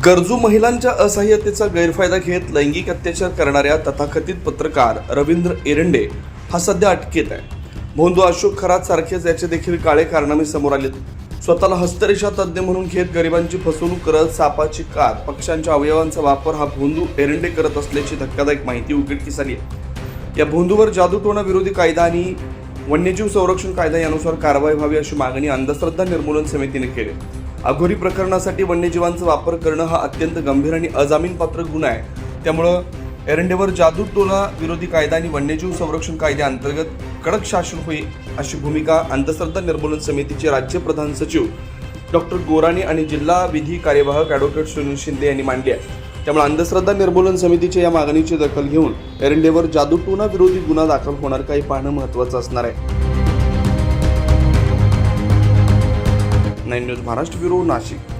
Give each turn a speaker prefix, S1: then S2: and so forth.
S1: गरजू महिलांच्या असहाय्यतेचा गैरफायदा घेत लैंगिक अत्याचार करणाऱ्या तथाकथित पत्रकार रवींद्र एरंडे हा सध्या अटकेत आहे. भोंदू अशोक खरात सारखेच याचे देखील काळे कारनामे समोर आलेत. स्वतःला हस्तरेषा तज्ज्ञ म्हणून घेत गरिबांची फसवणूक करत सापाची कात, पक्ष्यांच्या अवयवांचा वापर हा भोंदू एरंडे करत असल्याची धक्कादायक माहिती उघडकीस आली आहे. या भोंदूवर जादूटोणा विरोधी कायदा आणि वन्यजीव संरक्षण कायदा यानुसार कारवाई व्हावी अशी मागणी अंधश्रद्धा निर्मूलन समितीने केली. अघोरी प्रकरणासाठी वन्यजीवांचा वापर करणं हा अत्यंत गंभीर आणि अजामीनपात्र गुन्हा आहे. त्यामुळं एरंडेवर जादूटोणा विरोधी कायदा आणि वन्यजीव संरक्षण कायद्याअंतर्गत कडक शासन होईल अशी भूमिका अंधश्रद्धा निर्मूलन समितीचे राज्य प्रधान सचिव डॉक्टर गोराणी आणि जिल्हा विधी कार्यवाहक ॲडव्होकेट सुनील शिंदे यांनी मांडली आहे. त्यामुळे अंधश्रद्धा निर्मूलन समितीच्या या मागणीची दखल घेऊन एरंडेवर जादूटोणा विरोधी गुन्हा दाखल होणार काही पाहणं महत्त्वाचं असणार आहे. 9 न्यूज महाराष्ट्र ब्युरो, नाशिक.